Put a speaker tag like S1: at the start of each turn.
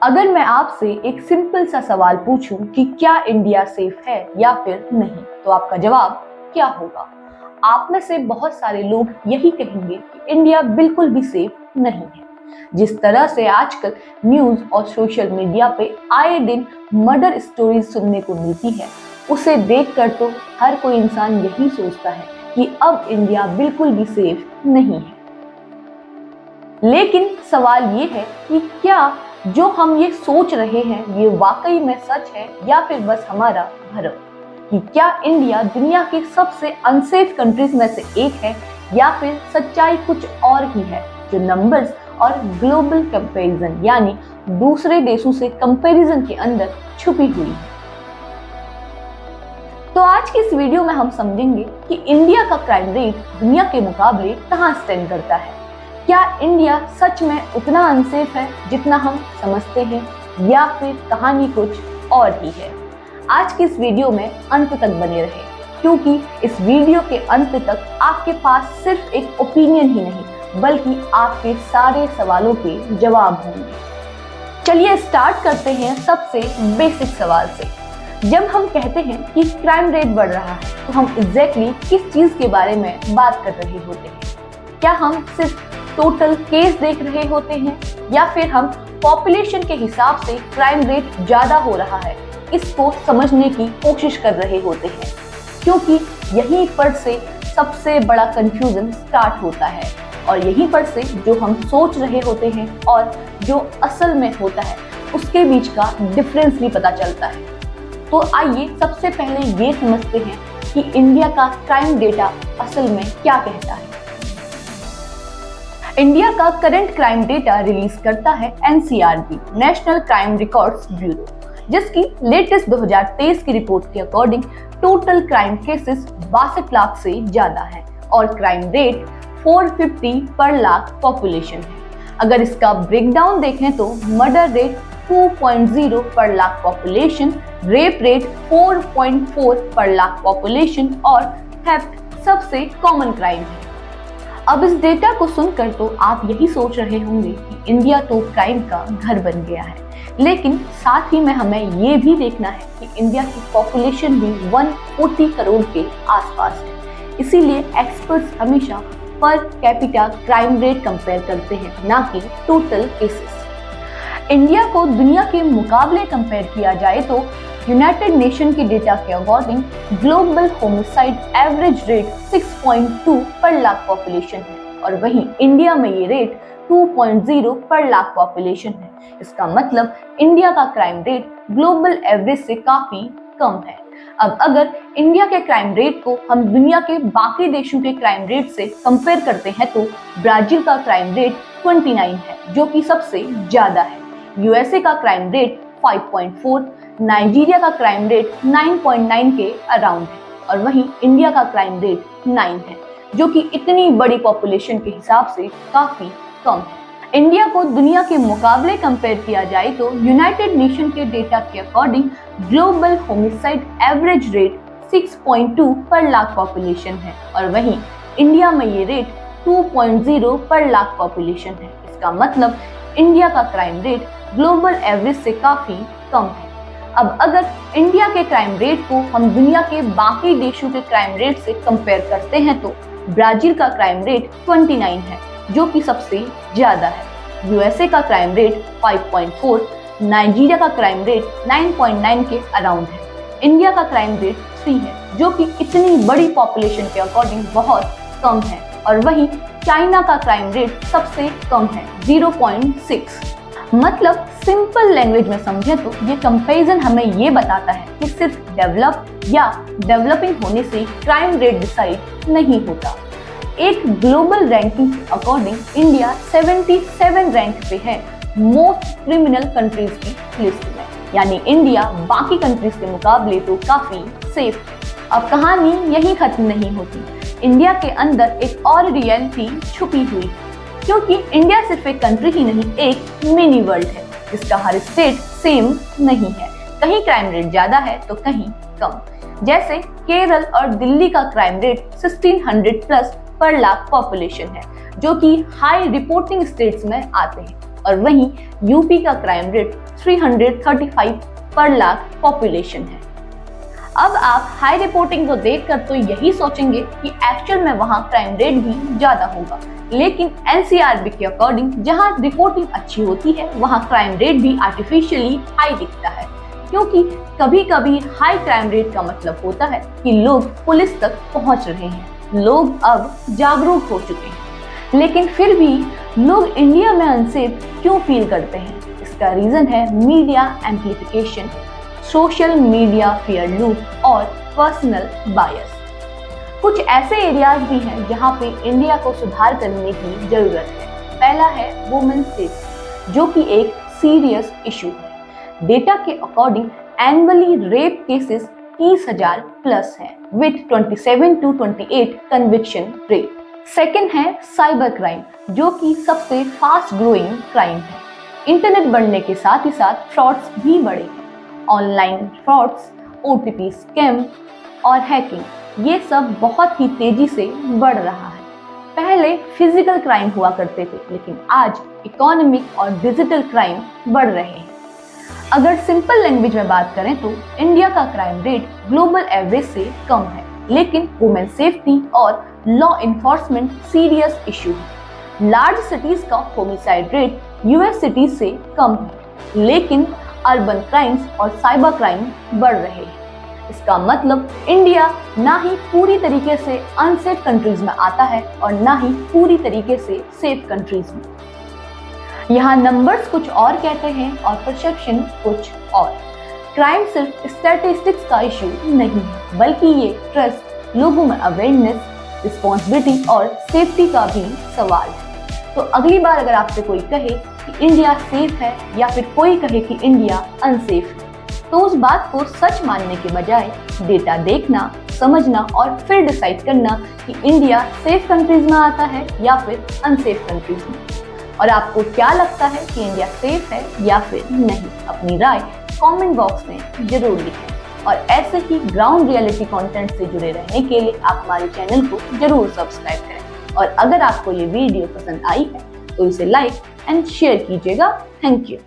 S1: अगर मैं आपसे एक सिंपल सा सवाल पूछूं कि क्या इंडिया सेफ है या फिर नहीं, तो आपका जवाब क्या होगा? आप में से बहुत सारे लोग यही कहेंगे कि इंडिया बिल्कुल भी सेफ नहीं है। जिस तरह से आजकल न्यूज और सोशल मीडिया पे आए दिन मर्डर स्टोरीज सुनने को मिलती है, उसे देखकर तो हर कोई इंसान यही सोचता है कि अब इंडिया बिल्कुल भी सेफ नहीं है। लेकिन सवाल ये है कि क्या जो हम ये सोच रहे हैं ये वाकई में सच है या फिर बस हमारा भ्रम? कि क्या इंडिया दुनिया के सबसे अनसेफ कंट्रीज में से एक है या फिर सच्चाई कुछ और ही है जो नंबर्स और ग्लोबल कंपैरिजन यानी दूसरे देशों से कंपैरिजन के अंदर छुपी हुई है? तो आज की इस वीडियो में हम समझेंगे कि इंडिया का क्राइम रेट दुनिया के मुकाबले कहां स्टैंड करता है। क्या इंडिया सच में उतना अनसेफ है जितना हम समझते हैं या फिर कहानी कुछ और ही है? आज की इस वीडियो में अंत तक बने रहे, क्योंकि इस वीडियो के अंत तक आपके पास सिर्फ एक ओपिनियन ही नहीं बल्कि आपके सारे सवालों के जवाब होंगे। चलिए स्टार्ट करते हैं सबसे बेसिक सवाल से। जब हम कहते हैं कि क्राइम रेट बढ़ रहा है तो हम एग्जैक्टली किस चीज के बारे में बात कर रहे होते हैं? क्या हम सिर्फ टोटल केस देख रहे होते हैं या फिर हम पॉपुलेशन के हिसाब से क्राइम रेट ज्यादा हो रहा है इसको समझने की कोशिश कर रहे होते हैं? क्योंकि यहीं पर से सबसे बड़ा कंफ्यूजन स्टार्ट होता है और यहीं पर से जो हम सोच रहे होते हैं और जो असल में होता है उसके बीच का डिफरेंस भी पता चलता है। तो आइए सबसे पहले ये समझते हैं कि इंडिया का क्राइम डेटा असल में क्या कहता है। इंडिया का करंट क्राइम डेटा रिलीज करता है NCRB, national crime records bureau, जिसकी लेटेस्ट 2023 की रिपोर्ट के according total crime cases 62 lakh से ज्यादा है और क्राइम रेट 450 पर लाख पॉपुलेशन है। अगर इसका ब्रेकडाउन देखें तो मर्डर रेट 2.0 पर लाख पॉपुलेशन, रेप रेट 4.4 पर लाख पॉपुलेशन और थेफ्ट सबसे कॉमन क्राइम है। अब इस डेटा को सुनकर तो आप यही सोच रहे होंगे कि इंडिया तो क्राइम का घर बन गया है, लेकिन साथ ही में हमें ये भी देखना है कि इंडिया की पॉपुलेशन भी 140 करोड़ के आसपास है। इसीलिए एक्सपर्ट्स हमेशा per capita crime rate compare करते हैं, ना कि टोटल केसेस। इंडिया को दुनिया के मुकाबले कंपेयर किया जाए तो यूनाइटेड नेशन के डेटा के according global homicide average rate 6.2 पर लाख पॉपुलेशन है और वहीं इंडिया में ये रेट 2.0 पर लाख पॉपुलेशन है। इसका मतलब इंडिया का क्राइम रेट ग्लोबल एवरेज से काफी कम है। अब अगर इंडिया के क्राइम रेट को हम दुनिया के बाकी देशों के क्राइम रेट से कंपेयर करते हैं तो ब्राजील का क्राइम रेट 29 है जो कि सबसे ज्यादा है। यूएसए का क्राइम रेट 5.4, नाइजीरिया का क्राइम रेट 9.9 के अराउंड है और वहीं इंडिया का क्राइम रेट 9 है जो कि इतनी बड़ी पॉपुलेशन के हिसाब से काफी कम है। इंडिया को दुनिया के मुकाबले कंपेयर किया जाए तो यूनाइटेड नेशन के डेटा के according global homicide average rate 6.2 पर लाख पॉपुलेशन है और वहीं इंडिया में ये रेट 2.0 पर लाख पॉपुलेशन है। इसका मतलब इंडिया का क्राइम रेट ग्लोबल एवरेज से काफी कम है। अब अगर इंडिया के क्राइम रेट को हम दुनिया के बाकी देशों के क्राइम रेट से कंपेयर करते हैं तो ब्राजील का क्राइम रेट 29 है जो कि सबसे ज्यादा है। यूएसए का क्राइम रेट 5.4, नाइजीरिया का क्राइम रेट 9.9 के अराउंड है। इंडिया का क्राइम रेट 3 है जो कि इतनी बड़ी पॉपुलेशन के अकॉर्डिंग बहुत कम है और वहीं चाइना का क्राइम रेट सबसे कम है 0.6। मतलब सिंपल लैंग्वेज में समझे तो ये कंपैरिजन हमें ये बताता है कि सिर्फ डेवलप या डेवलपिंग होने से क्राइम रेट डिसाइड नहीं होता। एक global ranking according India 77 rank पे है मोस्ट क्रिमिनल कंट्रीज की लिस्ट में, यानी इंडिया बाकी कंट्रीज के मुकाबले तो काफी सेफ है। अब कहानी यहीं खत्म नहीं होती। इंडिया के अंदर एक और रियलिटी छुपी हुई है, क्योंकि इंडिया सिर्फ एक कंट्री ही नहीं, एक मिनी वर्ल्ड है जिसका हर स्टेट सेम नहीं है। कहीं क्राइम रेट ज्यादा है तो कहीं कम। जैसे केरल और दिल्ली का क्राइम रेट 1600 प्लस पर लाख पॉपुलेशन है जो कि हाई रिपोर्टिंग स्टेट्स में आते हैं। और वहीं यूपी का क्राइम रेट 335 पर लाख पॉपुलेशन है। अब आप हाई रिपोर्टिंग को देखकर तो यही सोचेंगे कि एक्चुअल में वहाँ क्राइम रेट भी ज्यादा होगा, लेकिन एनसीआरबी के अकॉर्डिंग जहाँ रिपोर्टिंग अच्छी होती है वहाँ क्राइम रेट भी आर्टिफिशियली हाई दिखता है, क्योंकि कभी कभी हाई क्राइम रेट का मतलब होता है कि लोग पुलिस तक पहुँच रहे हैं, लोग अब जागरूक हो चुके हैं। लेकिन फिर भी लोग इंडिया में अनसेफ क्यों फील करते हैं? इसका रीजन है media amplification, social media fear loop और पर्सनल बायस। कुछ ऐसे एरियाज भी हैं जहां पे इंडिया को सुधार करने की जरूरत है। पहला है वुमेन सेफ्टी, जो कि एक सीरियस इशू है। डेटा के according annually rape cases 30,000 plus है with 27 to 28 conviction rate. Second है साइबर क्राइम, जो कि सबसे फास्ट ग्रोइंग क्राइम है। इंटरनेट बढ़ने के साथ ही साथ फ्रॉड्स भी बढ़े हैं। ऑनलाइन फ्रॉड्स, ओटीपी स्कैम और हैकिंग, ये सब बहुत ही तेजी से बढ़ रहा है। पहले फिजिकल क्राइम हुआ करते थे, लेकिन आज इकोनॉमिक और डिजिटल क्राइम बढ़ रहे हैं। अगर सिंपल लैंग्वेज में बात करें तो इंडिया का क्राइम रेट ग्लोबल एवरेज से कम है, लेकिन वुमेन सेफ्टी और लॉ इन्फोर्समेंट सीरियस इशू है। लार्ज सिटीज का होमिसाइड रेट यूएस सिटीज से कम है, लेकिन अर्बन क्राइम्स और साइबर क्राइम बढ़ रहे हैं। इसका मतलब इंडिया ना ही पूरी तरीके से अनसेफ कंट्रीज में आता है और ना ही पूरी तरीके से सेफ कंट्रीज में। यहाँ नंबर्स कुछ और कहते हैं और परसेप्शन कुछ और। क्राइम सिर्फ स्टैटिस्टिक्स का इशू नहीं है, बल्कि ये ट्रस्ट, लोगों में अवेयरनेस, रिस्पॉन्सिबिलिटी और सेफ्टी का भी सवाल है। तो अगली बार अगर आपसे कोई कहे कि इंडिया सेफ है या फिर कोई कहे कि इंडिया अनसेफ है, तो उस बात को सच मानने के बजाय डेटा देखना, समझना और फिर डिसाइड करना कि इंडिया सेफ कंट्रीज में आता है या फिर अनसेफ कंट्रीज में। और आपको क्या लगता है कि इंडिया सेफ है या फिर नहीं? अपनी राय कमेंट बॉक्स में जरूर लिखें। और ऐसे ही ग्राउंड रियलिटी कंटेंट से जुड़े रहने के लिए आप हमारे चैनल को जरूर सब्सक्राइब करें। और अगर आपको ये वीडियो पसंद आई है तो इसे लाइक एंड शेयर कीजिएगा। Thank you.